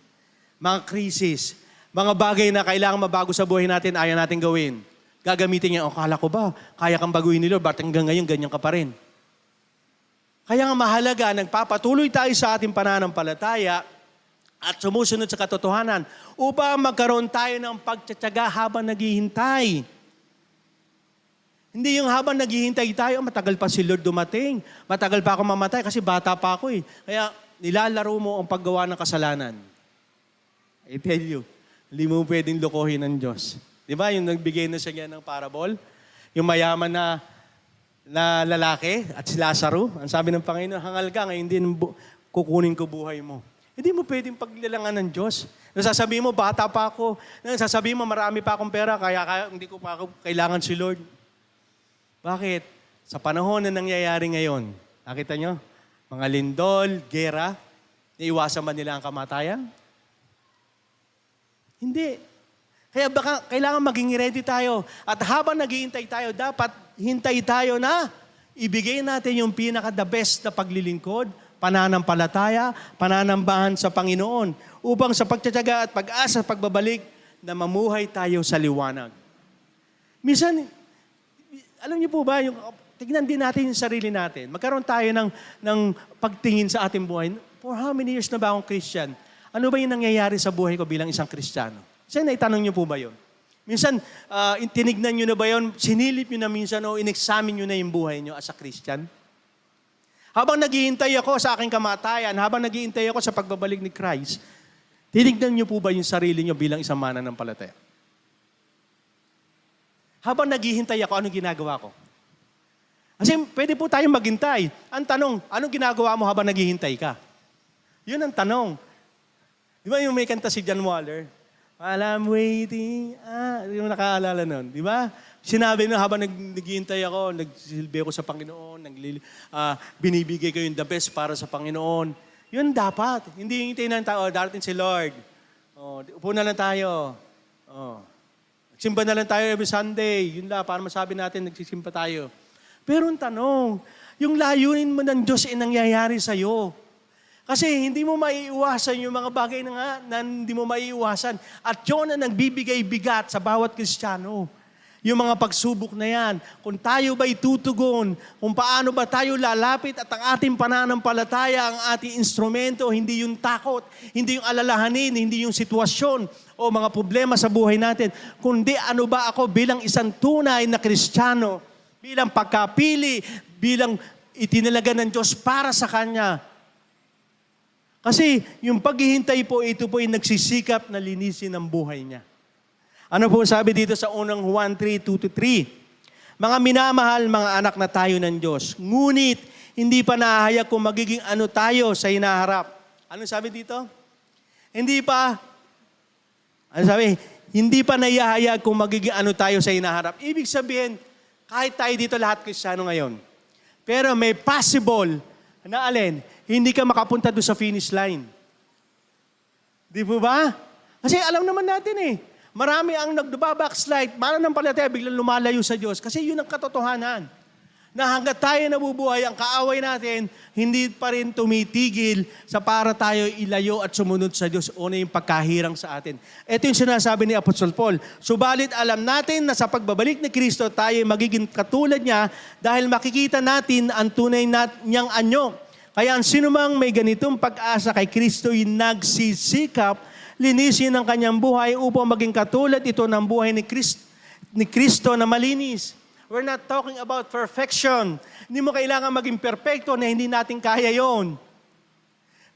Speaker 1: Mga krisis, mga bagay na kailangan mabago sa buhay natin, ayaw natin gawin. Gagamitin niya, kala ko ba, kaya kang baguhin nila, ba't hanggang ngayon ganyan ka pa rin? Kaya nga mahalaga, nagpapatuloy tayo sa ating pananampalataya at sumusunod sa katotohanan upang magkaroon tayo ng pagtsatsaga habang naghihintay. Hindi yung habang naghihintay tayo, matagal pa si Lord dumating. Matagal pa ako mamatay kasi bata pa ako eh. Kaya nilalaro mo ang paggawa ng kasalanan. I tell you, hindi mo pwedeng lokohin ng Diyos. Di ba yung nagbigay na siya ng parable? Yung mayaman na lalaki at si Lazaro, ang sabi ng Panginoon, hangal ka, ngayon din kukunin ko buhay mo. Hindi mo pwedeng paglilangan ng Diyos. Nasasabihin mo, bata pa ako. Nasasabihin mo, marami pa akong pera, kaya hindi ko pa ako kailangan si Lord. Bakit? Sa panahon na nangyayari ngayon, nakita nyo? Mga lindol, gera, naiwasan ba nila ang kamatayan? Hindi. Kaya baka kailangan maging ready tayo. At habang naghihintay tayo, dapat hintay tayo na ibigay natin yung pinaka-the best na paglilingkod, pananampalataya, pananambahan sa Panginoon, upang sa pagtsatsaga at pag-asa at pagbabalik na mamuhay tayo sa liwanag. Minsan, alam niyo po ba, tignan din natin yung sarili natin. Magkaroon tayo ng pagtingin sa ating buhay. For how many years na ba akong Christian? Ano ba yung nangyayari sa buhay ko bilang isang Kristiyano? Minsan, naitanong niyo po ba yun? Minsan, tinignan niyo na ba yun? Sinilip niyo na minsan o in-examine niyo na yung buhay niyo as a Christian? Habang naghihintay ako sa aking kamatayan, habang naghihintay ako sa pagbabalik ni Christ, tinignan niyo po ba yung sarili niyo bilang isang mananampalataya? Habang naghihintay ako, anong ginagawa ko? Kasi pwede po tayong maghintay. Ang tanong, anong ginagawa mo habang naghihintay ka? Yun ang tanong. Di ba yung may kanta si John Waller? While I'm waiting, yung nakaalala nun, di ba? Sinabi na habang naghihintay ako, nagsilbi ako sa Panginoon, binibigay ko yung the best para sa Panginoon. Yun dapat. Hindi hintay ng tao, darating si Lord. Upo na lang tayo. Simba na lang tayo every Sunday. Yun lang, para masabi natin, nagsisimba tayo. Pero ang tanong, yung layunin mo ng Diyos ay nangyayari sa'yo. Kasi hindi mo maiiwasan yung mga bagay na hindi mo maiiwasan. At yun ang nagbibigay bigat sa bawat Kristiyano. Yung mga pagsubok na yan, kung tayo ba'y tutugon, kung paano ba tayo lalapit at ang ating pananampalataya, ang ating instrumento, hindi yung takot, hindi yung alalahanin, hindi yung sitwasyon o mga problema sa buhay natin, kundi ano ba ako bilang isang tunay na Kristiyano, bilang pagkapili, bilang itinalaga ng Diyos para sa Kanya. Kasi yung paghihintay po, ito po yung nagsisikap na linisin ang buhay niya. Ano po sabi dito sa unang Juan 3:2-3? Mga minamahal, mga anak na tayo ng Diyos. Ngunit, hindi pa nahahayag kung magiging ano tayo sa hinaharap. Ano sabi dito? Hindi pa nahahayag kung magiging ano tayo sa hinaharap. Ibig sabihin, kahit tayo dito lahat Kristiyano ngayon. Pero may possible na alin, hindi ka makapunta doon sa finish line. Di po ba? Kasi alam naman natin marami ang nagbabackslide, mananampalataya, biglang lumalayo sa Diyos. Kasi yun ang katotohanan. Na hanggat tayo nabubuhay, ang kaaway natin, hindi pa rin tumitigil sa para tayo ilayo at sumunod sa Diyos. Una yung pagkahirang sa atin. Ito yung sinasabi ni Apostol Paul. Subalit alam natin na sa pagbabalik ni Kristo, tayo magiging katulad niya dahil makikita natin ang tunay niyang anyo. Kaya ang sinumang may ganitong pag-asa kay Kristo yung nagsisikap linisin ang kanyang buhay upang maging katulad ito ng buhay ni Kristo na malinis. We're not talking about perfection. Hindi mo kailangan maging perfecto na hindi natin kaya yon.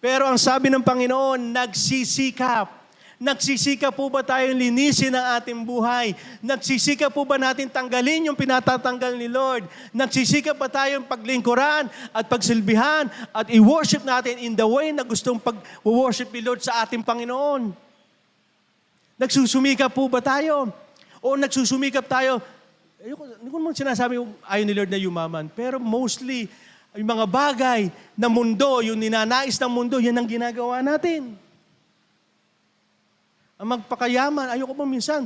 Speaker 1: Pero ang sabi ng Panginoon, nagsisikap. Nagsisikap po ba tayong linisin ang ating buhay? Nagsisikap po ba natin tanggalin yung pinatatanggal ni Lord? Nagsisikap ba tayong paglingkuran at pagsilbihan at i-worship natin in the way na gustong pag-worship ni Lord sa ating Panginoon? Nagsusumikap po ba tayo? O nagsusumikap tayo? Hindi ko naman sinasabi ayaw ni Lord na yumaman, pero mostly, yung mga bagay na mundo, yung ninanais ng mundo, yan ang ginagawa natin. Ang magpakayaman, ayoko po minsan,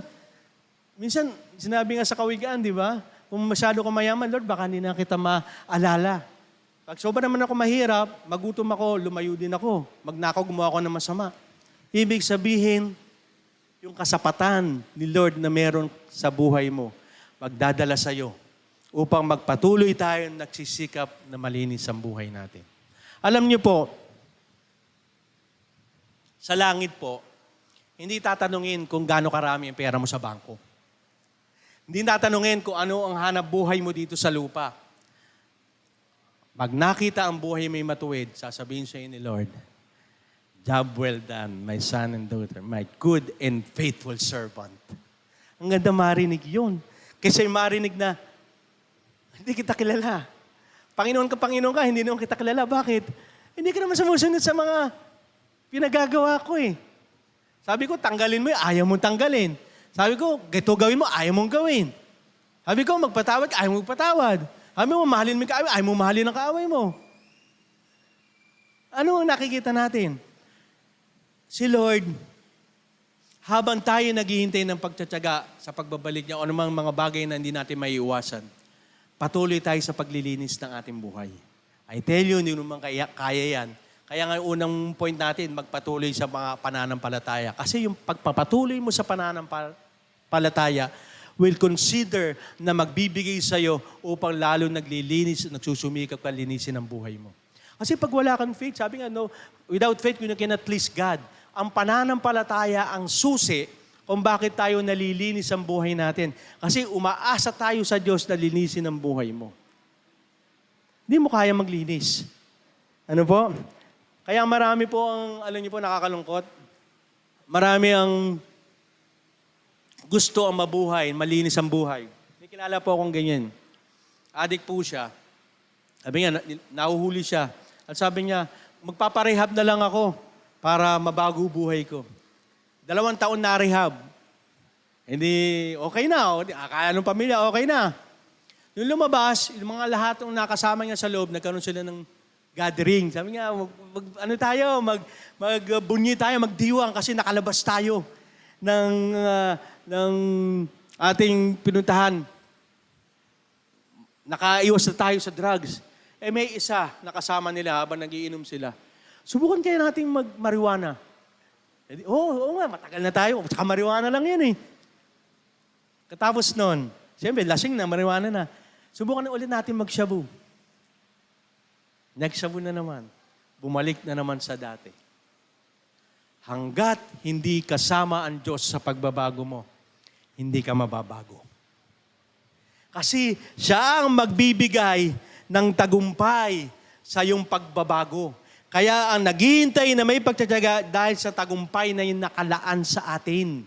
Speaker 1: sinabi nga sa kawigaan, di ba? Kung masyado ka mayaman, Lord, baka hindi na kita maalala. Pag sobra naman ako mahirap, magutom ako, lumayo din ako. Magnakaw, gumawa ako ng masama. Ibig sabihin, yung kasapatan ni Lord na meron sa buhay mo, magdadala sa'yo upang magpatuloy tayo nagsisikap na malinis ang buhay natin. Alam niyo po, sa langit po, hindi tatanungin kung gaano karami ang pera mo sa bangko. Hindi tatanungin kung ano ang hanap buhay mo dito sa lupa. Pag nakita ang buhay may matuwid, sasabihin sa ni Lord, job well done, my son and daughter, my good and faithful servant. Ang ganda marinig yun. Kasi marinig na, hindi kita kilala. Panginoon ka, hindi naman kita kilala. Bakit? Hindi ka naman sumusunod sa mga pinagagawa ko Sabi ko, tanggalin mo ayaw mong tanggalin. Sabi ko, ganito gawin mo, ayaw mong gawin. Sabi ko, magpatawad, ayaw mong patawad. Sabi mo, mahalin mo yung kaaway, ayaw mong mahalin ang kaaway mo. Ano ang nakikita natin? Si Lord, habang tayo naghihintay ng pagtsatsaga sa pagbabalik niya o anumang mga bagay na hindi natin maiiwasan, patuloy tayo sa paglilinis ng ating buhay. I tell you, hindi naman kaya yan. Kaya nga unang point natin, magpatuloy sa mga pananampalataya. Kasi yung pagpapatuloy mo sa pananampalataya will consider na magbibigay sa'yo upang lalo naglilinis, nagsusumikap ka linisin ang buhay mo. Kasi pag wala kang faith, sabi nga, no, without faith, you cannot please God. Ang pananampalataya ang susi kung bakit tayo nalilinis ang buhay natin. Kasi umaasa tayo sa Diyos na linisin ang buhay mo. Hindi mo kaya maglinis. Ano po? Kaya marami po ang, alam niyo po, nakakalungkot. Marami ang gusto ang mabuhay, malinis ang buhay. May kilala po akong ganyan. Adik po siya. Sabi niya, nahuhuli siya. At sabi niya, magpaparehab na lang ako para mabago buhay ko. 2 taon na rehab. Hindi, okay na. Akala ng pamilya, okay na. Nung lumabas, yung mga lahat ng nakasama niya sa loob, nagkaroon sila ng gathering. Sabi niya, magbunyi tayo, magdiwang kasi nakalabas tayo ng ating pinuntahan. Nakaiwas na tayo sa drugs. May isa nakasama nila habang nagiinom sila. Subukan kaya nating mag-marijuana. Oo nga, matagal na tayo. Saka marijuana lang yan eh. Katapos nun, siyempre, lasing na, marijuana na. Subukan na ulit natin mag-shabu. Nag-shabu na naman. Bumalik na naman sa dati. Hanggat hindi kasama ang Diyos sa pagbabago mo, hindi ka mababago. Kasi siya ang magbibigay ng tagumpay sa iyong pagbabago. Kaya ang naghihintay na may pagtitiyaga dahil sa tagumpay na yung nakalaan sa atin.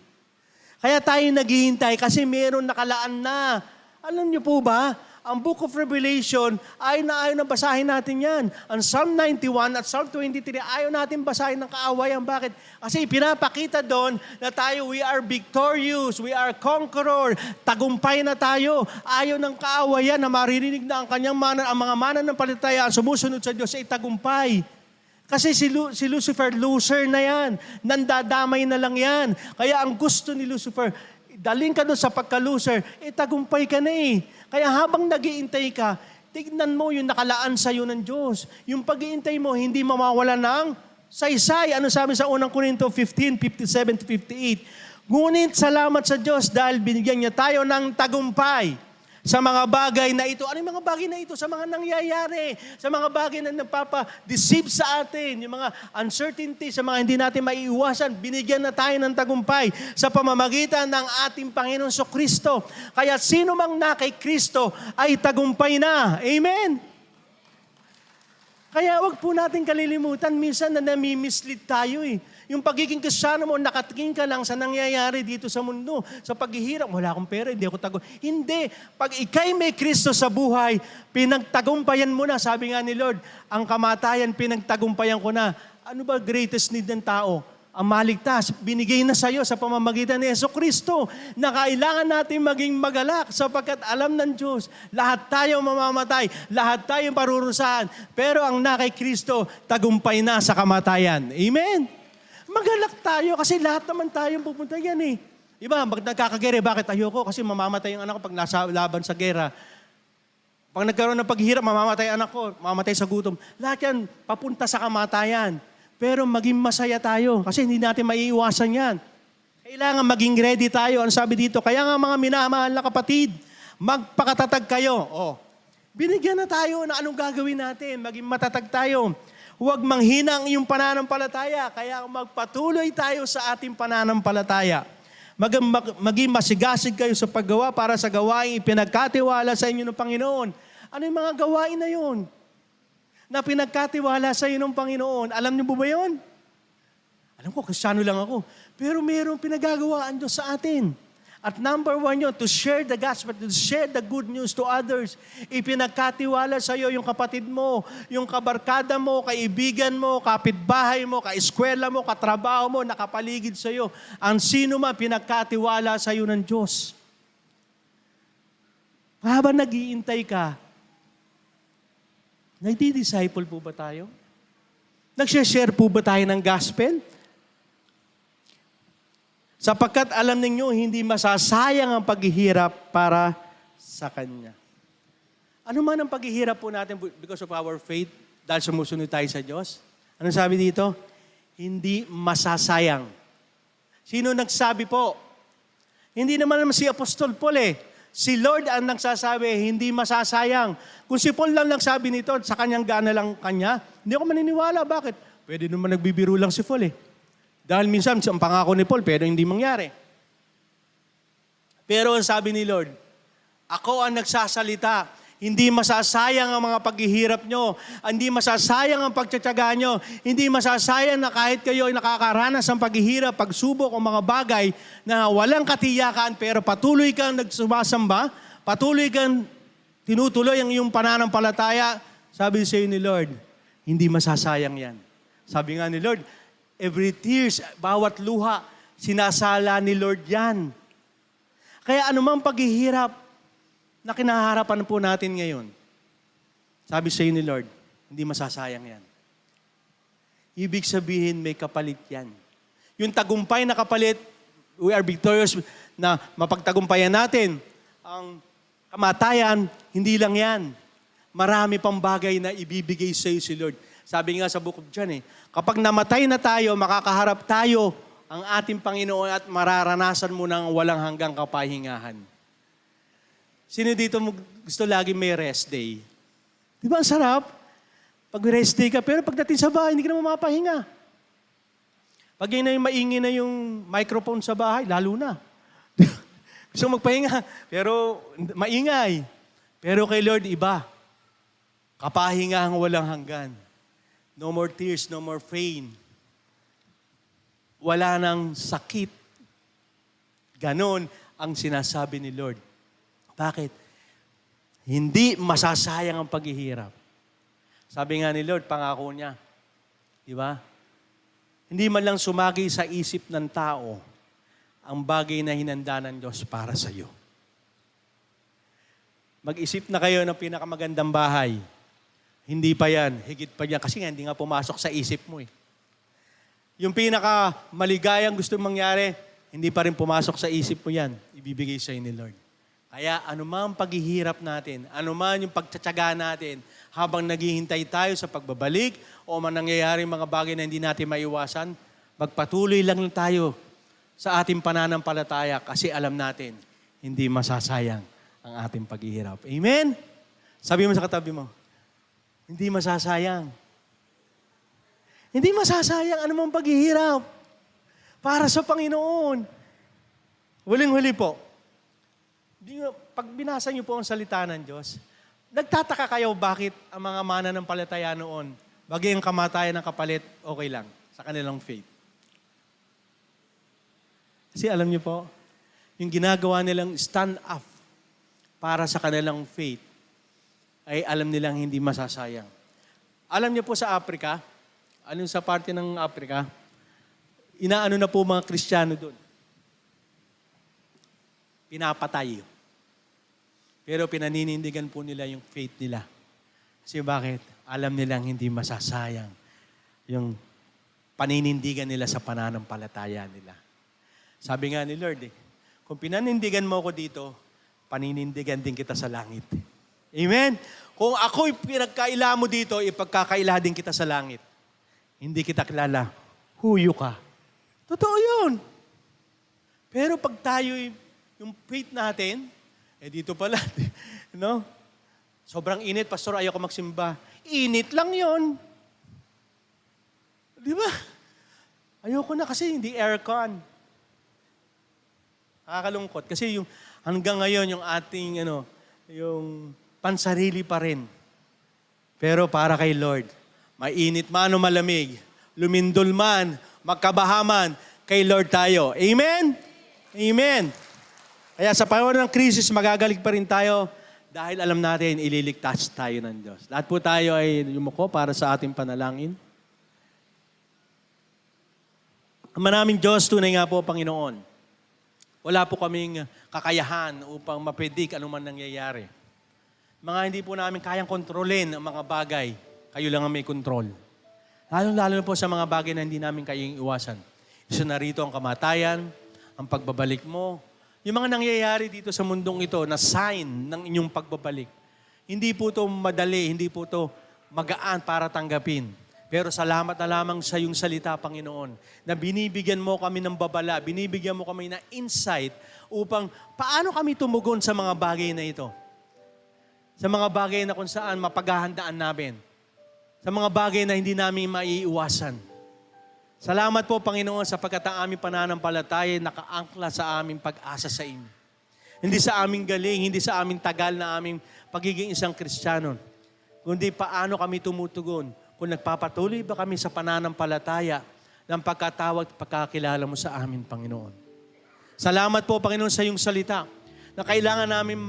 Speaker 1: Kaya tayo naghihintay kasi meron nakalaan na. Alam niyo po ba, ang Book of Revelation, ayaw na basahin natin yan. Ang Psalm 91 at Psalm 23, ayaw natin basahin ng kaawayan. Bakit? Kasi pinapakita doon na tayo, we are victorious, we are conqueror, tagumpay na tayo. Ayaw ng kaawayan na maririnig na ang ang mga mananampalataya, ang sumusunod sa Diyos ay tagumpay. Kasi si Lucifer, loser na yan. Nandadamay na lang yan. Kaya ang gusto ni Lucifer, daling ka doon sa pagka-loser, tagumpay ka na eh. Kaya habang nag-iintay ka, tignan mo yung nakalaan sa'yo ng Diyos. Yung pag-iintay mo, hindi mawawala ng saysay. Ano sabi sa unang Korinto 15:57-58? Ngunit salamat sa Diyos dahil binigyan niya tayo ng tagumpay sa mga bagay na ito. Ano yung mga bagay na ito? Sa mga nangyayari. Sa mga bagay na nagpapa-deceive sa atin. Yung mga uncertainty, sa mga hindi natin maiiwasan. Binigyan na tayo ng tagumpay sa pamamagitan ng ating Panginoon Kristo. Kaya sino mang na kay Kristo ay tagumpay na. Amen? Kaya wag po natin kalilimutan. Minsan na nami-mislead tayo eh. Yung pagiging Kristiyano mo, nakatingin ka lang sa nangyayari dito sa mundo. Sa paghihirap, wala akong pera, hindi ako tago. Hindi. Pag ikay may Kristo sa buhay, pinagtagumpayan mo na. Sabi nga ni Lord, ang kamatayan, pinagtagumpayan ko na. Ano ba greatest need ng tao? Ang maligtas, binigay na sa iyo sa pamamagitan ni Kristo na kailangan natin maging magalak sapagkat alam ng Diyos, lahat tayo mamamatay, lahat tayo parurusahan. Pero ang na kay Kristo, tagumpay na sa kamatayan. Amen? Magalak tayo kasi lahat naman tayo pupunta yan eh. Iba, nagkakagere, bakit ayoko? Kasi mamamatay yung anak ko pag nasa laban sa gera. Pag nagkaroon ng paghihirap, mamamatay anak ko, mamamatay sa gutom. Lahat yan, papunta sa kamatayan. Pero maging masaya tayo kasi hindi natin maiiwasan yan. Kailangan maging ready tayo. Ano sabi dito? Kaya nga mga minamahal na kapatid, magpakatatag kayo. Binigyan na tayo na anong gagawin natin. Maging matatag tayo. Huwag manghina ang iyong pananampalataya. Kaya magpatuloy tayo sa ating pananampalataya. Maging masigasig kayo sa paggawa para sa gawain ipinagkatiwala sa inyo ng Panginoon. Ano yung mga gawain na yun? Na pinagkatiwala sa inyo ng Panginoon. Alam niyo ba yun? Alam ko, Kristiyano lang ako. Pero mayroong pinagagawaan Diyos sa atin. At number 1 yun, to share the gospel, to share the good news to others. Ipinagkatiwala sa iyo yung kapatid mo, yung kabarkada mo, kaibigan mo, kapitbahay mo, kaeskwela mo, katrabaho mo, nakapaligid sa iyo. Ang sino man pinagkatiwala sa iyo ng Diyos. Habang nag-iintay ka, nagdi-disciple po ba tayo? Nag-share po ba tayo ng gospel? Sapagkat alam ninyo, hindi masasayang ang paghihirap para sa Kanya. Ano man ang paghihirap po natin because of our faith, dahil sumusunod tayo sa Diyos? Ano sabi dito? Hindi masasayang. Sino nagsabi po? Hindi naman si Apostol Paul eh. Si Lord ang nagsasabi, hindi masasayang. Kung si Paul lang nagsabi nito, sa kanyang gana lang kanya, hindi ako maniniwala. Bakit? Pwede naman nagbibiro lang si Paul eh. Dahil minsan, ang pangako ni Paul, pero hindi mangyari. Pero ang sabi ni Lord, ako ang nagsasalita, hindi masasayang ang mga paghihirap nyo, hindi masasayang ang pagtsatsaga nyo, hindi masasayang na kahit kayo ay nakakaranas ng paghihirap, pagsubok o mga bagay na walang katiyakan, pero patuloy kang nagsumasamba, patuloy kang tinutuloy ang iyong pananampalataya, sabi sa iyo ni Lord, hindi masasayang yan. Sabi nga ni Lord, every tears, bawat luha, sinasala ni Lord yan. Kaya anumang paghihirap na kinaharapan po natin ngayon, sabi sa ni Lord, hindi masasayang yan. Ibig sabihin, may kapalit yan. Yung tagumpay na kapalit, we are victorious na mapagtagumpayan natin. Ang kamatayan, hindi lang yan. Marami pang bagay na ibibigay sa iyo si Lord. Sabi nga sa Book of John, kapag namatay na tayo, makakaharap tayo ang ating Panginoon at mararanasan mo ng walang hanggang kapahingahan. Sino dito gusto lagi may rest day? Di ba ang sarap? Pag rest day ka, pero pagdating sa bahay, hindi ka na mapapahinga. Pag yun na yung maingay na yung microphone sa bahay, lalo na. Gusto magpahinga, pero maingay. Pero kay Lord, iba. Kapahinga ang walang hanggan. No more tears, no more pain. Wala nang sakit. Ganon ang sinasabi ni Lord. Bakit? Hindi masasayang ang paghihirap. Sabi nga ni Lord, pangako niya. Di ba? Hindi man lang sumagi sa isip ng tao ang bagay na hinanda ng Diyos para sa iyo. Mag-isip na kayo ng pinakamagandang bahay. Hindi pa yan. Higit pa yan. Kasi nga, hindi nga pumasok sa isip mo eh. Yung pinakamaligayang gusto mangyari, hindi pa rin pumasok sa isip mo yan. Ibibigay sa'yo ni Lord. Kaya anuman paghihirap natin, anuman yung pagtsatsaga natin, habang naghihintay tayo sa pagbabalik o man nangyayari mga bagay na hindi natin maiwasan, magpatuloy lang tayo sa ating pananampalataya kasi alam natin, hindi masasayang ang ating paghihirap. Amen? Sabi mo sa katabi mo, hindi masasayang. Hindi masasayang anumang paghihirap para sa Panginoon. Huling-huli po, pag binasa niyo po ang salita ng Diyos, nagtataka kayo bakit ang mga mananampalataya noon, bagay ang kamatayan ng kapalit, okay lang sa kanilang faith. Kasi alam niyo po, yung ginagawa nilang stand up para sa kanilang faith, ay alam nilang hindi masasayang. Alam niyo po sa Africa, sa parte ng Africa, inaano na po mga Kristiyano doon. Pinapatay. Pero pinaninindigan po nila yung faith nila. Kasi bakit? Alam nilang hindi masasayang yung paninindigan nila sa pananampalataya nila. Sabi nga ni Lord, kung pinanindigan mo ako dito, paninindigan din kita sa langit. Amen? Kung ako'y pinagkaila mo dito, ipagkakaila din kita sa langit. Hindi kita kilala. Huyo ka. Totoo yun. Pero pag tayo, yung faith natin, dito pala, no? Sobrang init, pastor, ayoko magsimba. Init lang yon. Di ba? Ayoko na kasi hindi aircon. Nakakalungkot. Kasi yung hanggang ngayon, yung ating, yung pansarili pa rin. Pero para kay Lord, mainit man o malamig, lumindol man, magkabahaman, kay Lord tayo. Amen? Amen. Kaya sa panahon ng krisis, magagaling pa rin tayo dahil alam natin, ililigtas tayo ng Diyos. Lahat po tayo ay yumuko para sa ating panalangin. Ang maraming Diyos, tunay nga po, Panginoon. Wala po kaming kakayahan upang mapredict anuman nangyayari. Mga hindi po namin kayang kontrolin ang mga bagay. Kayo lang ang may kontrol. Lalo po sa mga bagay na hindi namin kayang iwasan. Isa na rito ang kamatayan, ang pagbabalik mo. Yung mga nangyayari dito sa mundong ito na sign ng inyong pagbabalik. Hindi po ito madali, hindi po ito magaan para tanggapin. Pero salamat na lamang sa iyong salita, Panginoon, na binibigyan mo kami ng babala, binibigyan mo kami ng insight upang paano kami tumugon sa mga bagay na ito. Sa mga bagay na kung saan mapaghahandaan namin. Sa mga bagay na hindi namin maiiwasan. Salamat po, Panginoon, sapagkat ang aming pananampalataya nakaangkla sa aming pag-asa sa inyo. Hindi sa aming galing, hindi sa aming tagal na aming pagiging isang Kristiyano, kundi paano kami tumutugon kung nagpapatuloy ba kami sa pananampalataya ng pagkatawag at pagkakilala mo sa amin, Panginoon. Salamat po, Panginoon, sa iyong salita na kailangan namin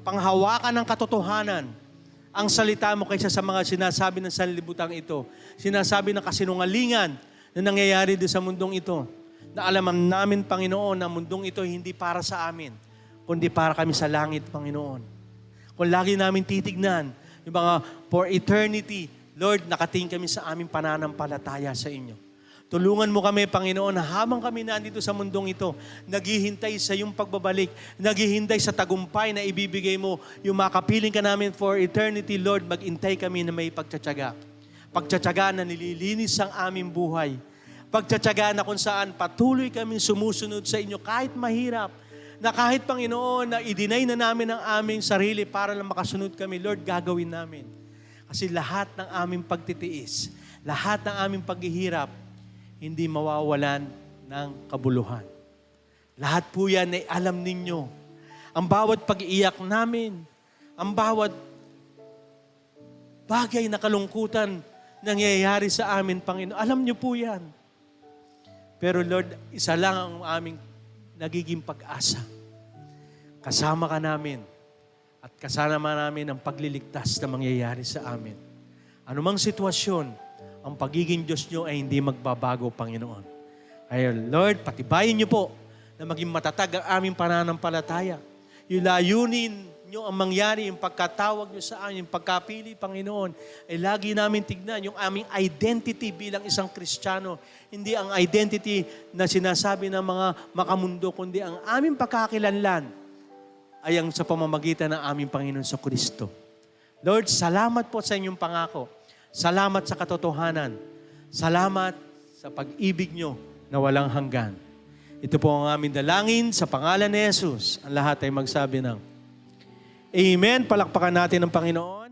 Speaker 1: panghawakan ng katotohanan ang salita mo kaysa sa mga sinasabi ng sanlibutang ito. Sinasabi ng kasinungalingan na nangyayari din sa mundong ito. Na alam namin, Panginoon, na mundong ito hindi para sa amin. kundi para kami sa langit, Panginoon. Kung lagi namin titignan, yung mga for eternity, Lord, nakatingin kami sa aming pananampalataya sa inyo. Tulungan mo kami, Panginoon, na habang kami nandito sa mundong ito, naghihintay sa iyong pagbabalik, naghihintay sa tagumpay na ibibigay mo, yung makapiling ka namin for eternity, Lord, maghintay kami na may pagtsatsaga. Pagtsatsaga na nililinis ang aming buhay. Pagtsatsaga na kung saan patuloy kami sumusunod sa inyo kahit mahirap, na kahit, Panginoon, na i-deny na namin ang aming sarili para lang makasunod kami, Lord, gagawin namin. Kasi lahat ng aming pagtitiis, lahat ng aming paghihirap, hindi mawawalan ng kabuluhan. Lahat po yan ay alam ninyo. Ang bawat pag-iiyak namin, ang bawat bagay na kalungkutan nangyayari sa amin, Panginoon, alam niyo po yan. Pero Lord, isa lang ang aming nagiging pag-asa. Kasama ka namin at kasama namin ang pagliligtas na mangyayari sa amin. Anumang sitwasyon, ang pagiging Diyos nyo ay hindi magbabago, Panginoon. Kaya Lord, patibayin niyo po na maging matatag ang aming pananampalataya. Yung layunin nyo ang mangyari, yung pagkatawag nyo sa amin, yung pagkapili, Panginoon, ay lagi namin tignan yung aming identity bilang isang Kristiyano. Hindi ang identity na sinasabi ng mga makamundo, kundi ang aming pagkakilanlan ay ang sa pamamagitan ng aming Panginoon sa Kristo. Lord, salamat po sa inyong pangako. Salamat sa katotohanan. Salamat sa pag-ibig nyo na walang hanggan. Ito po ang aming dalangin sa pangalan ni Jesus. Ang lahat ay magsabi ng Amen. Palakpakan natin ang Panginoon.